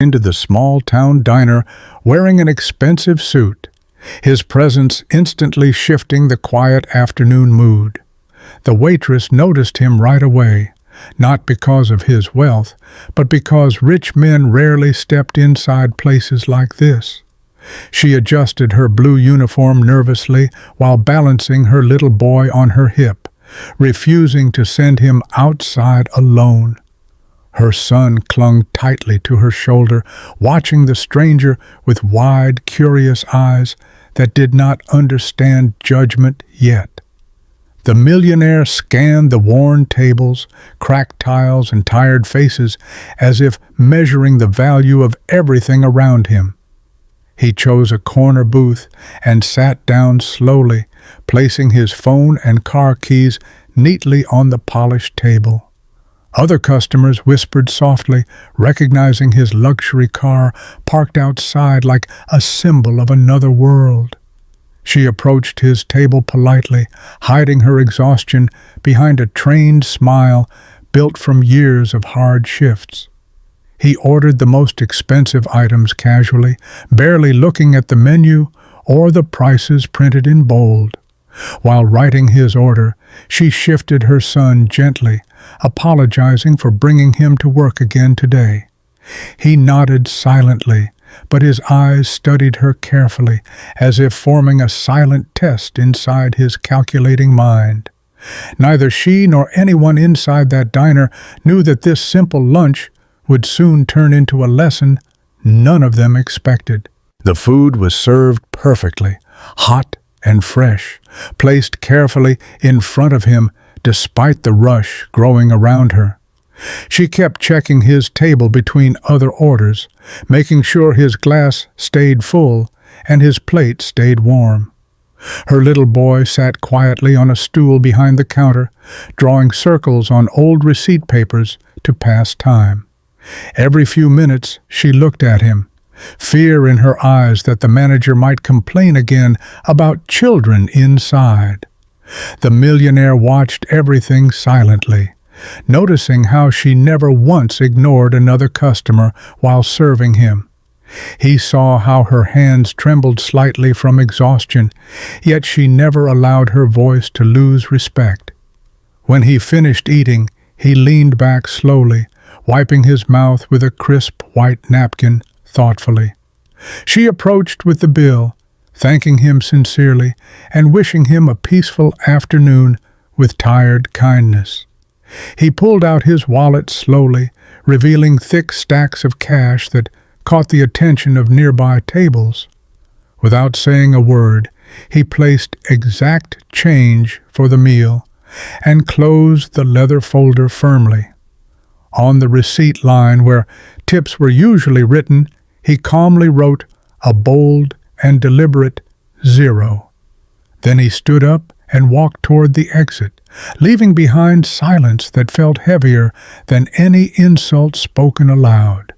into the small-town diner wearing an expensive suit, his presence instantly shifting the quiet afternoon mood. The waitress noticed him right away, not because of his wealth, but because rich men rarely stepped inside places like this. She adjusted her blue uniform nervously while balancing her little boy on her hip, refusing to send him outside alone. Her son clung tightly to her shoulder, watching the stranger with wide, curious eyes that did not understand judgment yet. The millionaire scanned the worn tables, cracked tiles, and tired faces as if measuring the value of everything around him. He chose a corner booth and sat down slowly, placing his phone and car keys neatly on the polished table. Other customers whispered softly, recognizing his luxury car parked outside like a symbol of another world. She approached his table politely, hiding her exhaustion behind a trained smile built from years of hard shifts. He ordered the most expensive items casually, barely looking at the menu or the prices printed in bold. While writing his order, she shifted her son gently, apologizing for bringing him to work again today. He nodded silently, but his eyes studied her carefully, as if forming a silent test inside his calculating mind. Neither she nor anyone inside that diner knew that this simple lunch would soon turn into a lesson none of them expected. The food was served perfectly, hot and fresh, placed carefully in front of him despite the rush growing around her. She kept checking his table between other orders, making sure his glass stayed full and his plate stayed warm. Her little boy sat quietly on a stool behind the counter, drawing circles on old receipt papers to pass time. Every few minutes she looked at him, fear in her eyes that the manager might complain again about children inside. The millionaire watched everything silently, noticing how she never once ignored another customer while serving him. He saw how her hands trembled slightly from exhaustion, yet she never allowed her voice to lose respect. When he finished eating, he leaned back slowly, wiping his mouth with a crisp white napkin thoughtfully. She approached with the bill, thanking him sincerely and wishing him a peaceful afternoon with tired kindness. He pulled out his wallet slowly, revealing thick stacks of cash that caught the attention of nearby tables. Without saying a word, he placed exact change for the meal and closed the leather folder firmly. On the receipt line where tips were usually written, he calmly wrote a bold and deliberate 0. Then he stood up and walked toward the exit, leaving behind silence that felt heavier than any insult spoken aloud.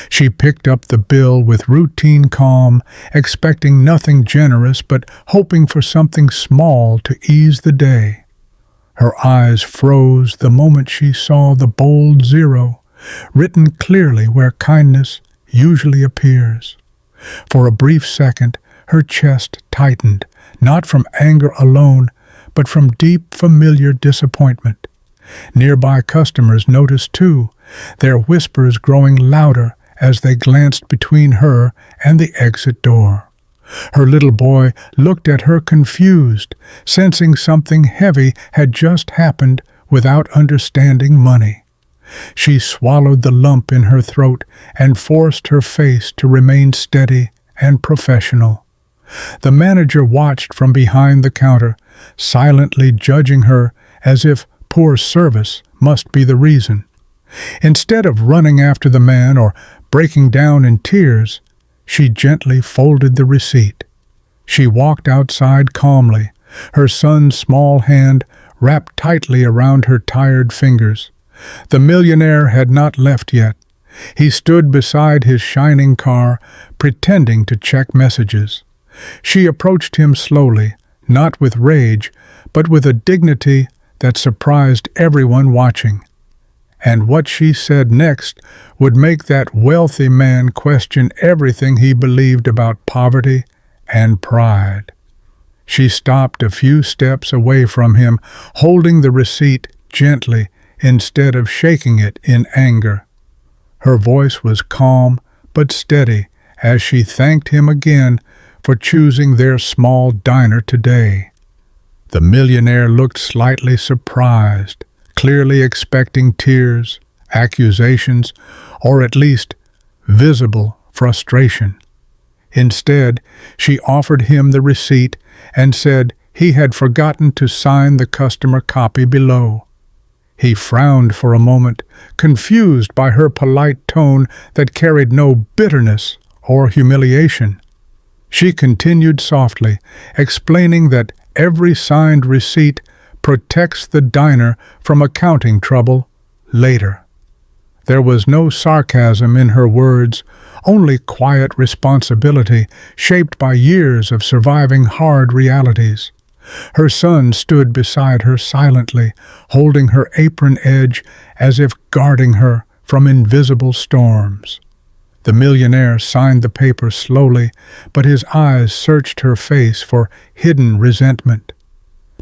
She picked up the bill with routine calm, expecting nothing generous but hoping for something small to ease the day. Her eyes froze the moment she saw the bold 0, written clearly where kindness usually appears. For a brief second, her chest tightened, not from anger alone, but from deep, familiar disappointment. Nearby customers noticed too, their whispers growing louder as they glanced between her and the exit door. Her little boy looked at her confused, sensing something heavy had just happened without understanding money. She swallowed the lump in her throat and forced her face to remain steady and professional. The manager watched from behind the counter, silently judging her as if poor service must be the reason. Instead of running after the man or breaking down in tears, she gently folded the receipt. She walked outside calmly, her son's small hand wrapped tightly around her tired fingers. The millionaire had not left yet. He stood beside his shining car, pretending to check messages. She approached him slowly, not with rage, but with a dignity that surprised everyone watching. and what she said next would make that wealthy man question everything he believed about poverty and pride. She stopped a few steps away from him, holding the receipt gently instead of shaking it in anger. Her voice was calm but steady as she thanked him again for choosing their small diner today. The millionaire looked slightly surprised, clearly expecting tears, accusations, or at least visible frustration. Instead, she offered him the receipt and said he had forgotten to sign the customer copy below. He frowned for a moment, confused by her polite tone that carried no bitterness or humiliation. She continued softly, explaining that every signed receipt protects the diner from accounting trouble later. There was no sarcasm in her words, only quiet responsibility shaped by years of surviving hard realities. Her son stood beside her silently, holding her apron edge as if guarding her from invisible storms. The millionaire signed the paper slowly, but his eyes searched her face for hidden resentment.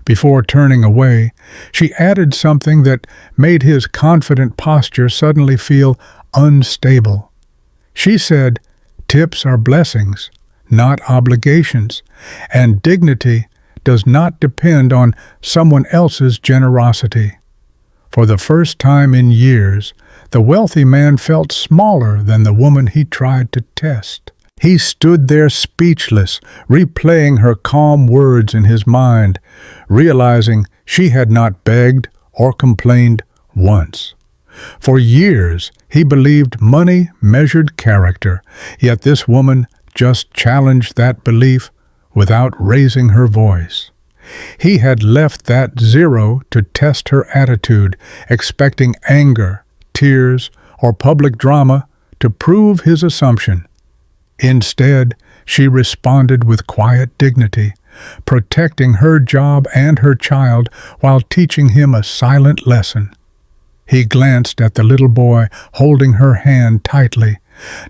Before turning away, she added something that made his confident posture suddenly feel unstable. She said, "Tips are blessings, not obligations, and dignity does not depend on someone else's generosity." For the first time in years, the wealthy man felt smaller than the woman he tried to test. He stood there speechless, replaying her calm words in his mind, realizing she had not begged or complained once. For years, he believed money measured character, yet this woman just challenged that belief without raising her voice. He had left that zero to test her attitude, expecting anger, tears, or public drama to prove his assumption. Instead, she responded with quiet dignity, protecting her job and her child while teaching him a silent lesson. He glanced at the little boy holding her hand tightly,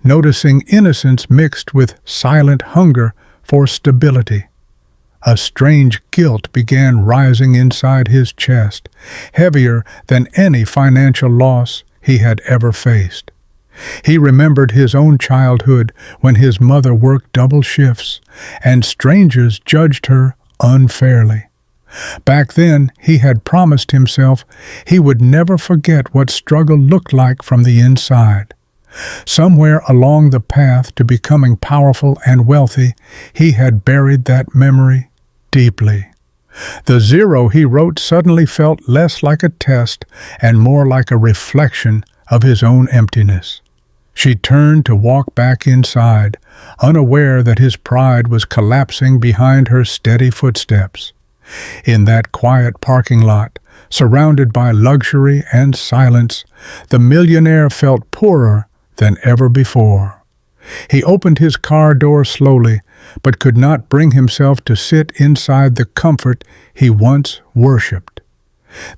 noticing innocence mixed with silent hunger for stability. A strange guilt began rising inside his chest, heavier than any financial loss he had ever faced. He remembered his own childhood when his mother worked double shifts, and strangers judged her unfairly. Back then, he had promised himself he would never forget what struggle looked like from the inside. Somewhere along the path to becoming powerful and wealthy, he had buried that memory deeply. The zero he wrote suddenly felt less like a test and more like a reflection of his own emptiness. She turned to walk back inside, unaware that his pride was collapsing behind her steady footsteps. In that quiet parking lot, surrounded by luxury and silence, the millionaire felt poorer than ever before. He opened his car door slowly, but could not bring himself to sit inside the comfort he once worshipped.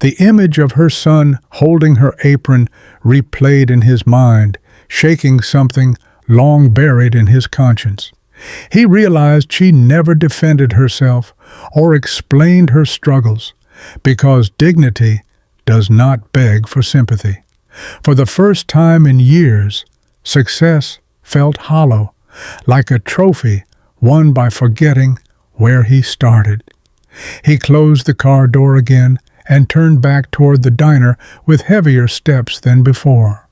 The image of her son holding her apron replayed in his mind, shaking something long buried in his conscience. He realized she never defended herself or explained her struggles, because dignity does not beg for sympathy. For the first time in years, success felt hollow, like a trophy won by forgetting where he started. He closed the car door again and turned back toward the diner with heavier steps than before.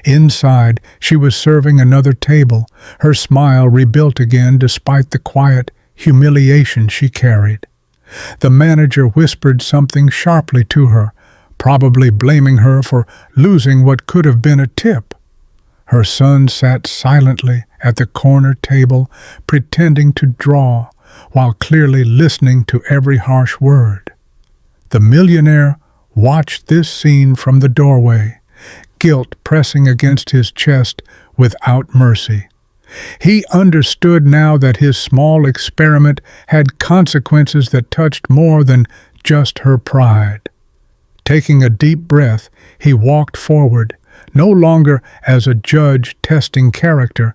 Inside, she was serving another table, her smile rebuilt again despite the quiet humiliation she carried. The manager whispered something sharply to her, probably blaming her for losing what could have been a tip. Her son sat silently at the corner table, pretending to draw, while clearly listening to every harsh word. The millionaire watched this scene from the doorway, guilt pressing against his chest without mercy. He understood now that his small experiment had consequences that touched more than just her pride. Taking a deep breath, he walked forward, no longer as a judge testing character,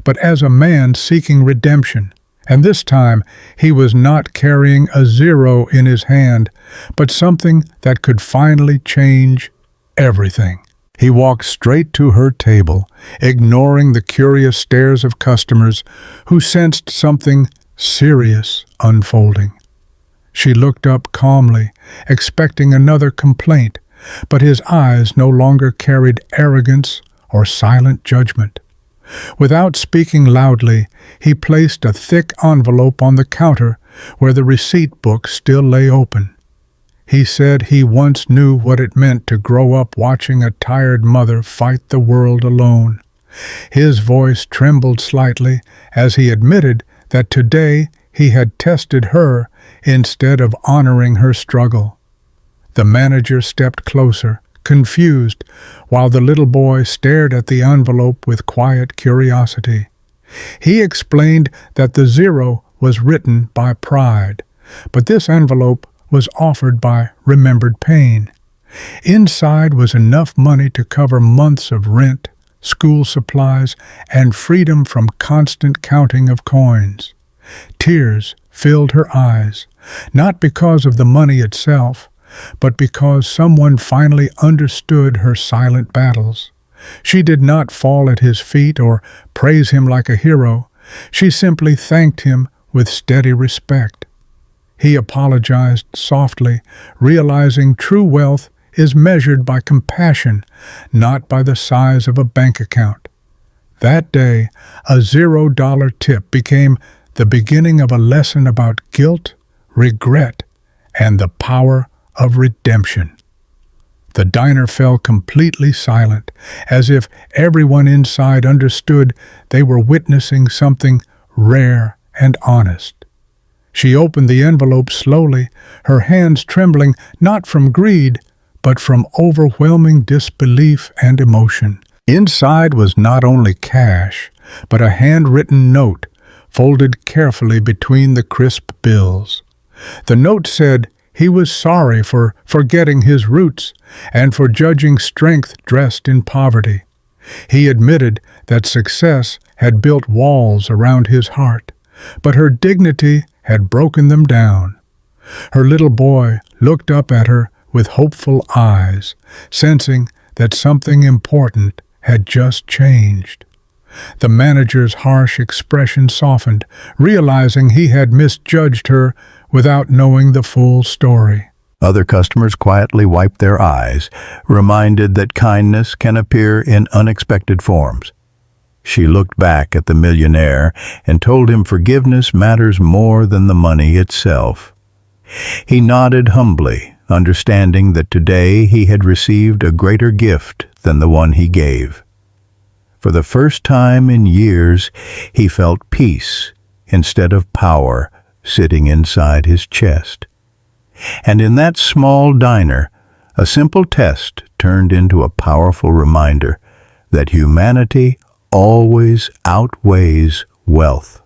but as a man seeking redemption. And this time, he was not carrying a zero in his hand, but something that could finally change everything. He walked straight to her table, ignoring the curious stares of customers who sensed something serious unfolding. She looked up calmly, expecting another complaint, but his eyes no longer carried arrogance or silent judgment. Without speaking loudly, he placed a thick envelope on the counter where the receipt book still lay open. He said he once knew what it meant to grow up watching a tired mother fight the world alone. His voice trembled slightly as he admitted that today he had tested her instead of honoring her struggle. The manager stepped closer, confused, while the little boy stared at the envelope with quiet curiosity. He explained that the zero was written by pride, but this envelope was offered by remembered pain. Inside was enough money to cover months of rent, school supplies, and freedom from constant counting of coins. Tears filled her eyes, not because of the money itself, but because someone finally understood her silent battles. She did not fall at his feet or praise him like a hero. She simply thanked him with steady respect. He apologized softly, realizing true wealth is measured by compassion, not by the size of a bank account. That day, a $0 tip became the beginning of a lesson about guilt, regret, and the power of redemption. The diner fell completely silent, as if everyone inside understood they were witnessing something rare and honest. She opened the envelope slowly, her hands trembling not from greed, but from overwhelming disbelief and emotion. Inside was not only cash, but a handwritten note, folded carefully between the crisp bills. The note said he was sorry for forgetting his roots and for judging strength dressed in poverty. He admitted that success had built walls around his heart, but her dignity had broken them down. Her little boy looked up at her with hopeful eyes, sensing that something important had just changed. The manager's harsh expression softened, realizing he had misjudged her without knowing the full story. Other customers quietly wiped their eyes, reminded that kindness can appear in unexpected forms. She looked back at the millionaire and told him forgiveness matters more than the money itself. He nodded humbly, understanding that today he had received a greater gift than the one he gave. For the first time in years, he felt peace instead of power sitting inside his chest. And in that small diner, a simple test turned into a powerful reminder that humanity always outweighs wealth.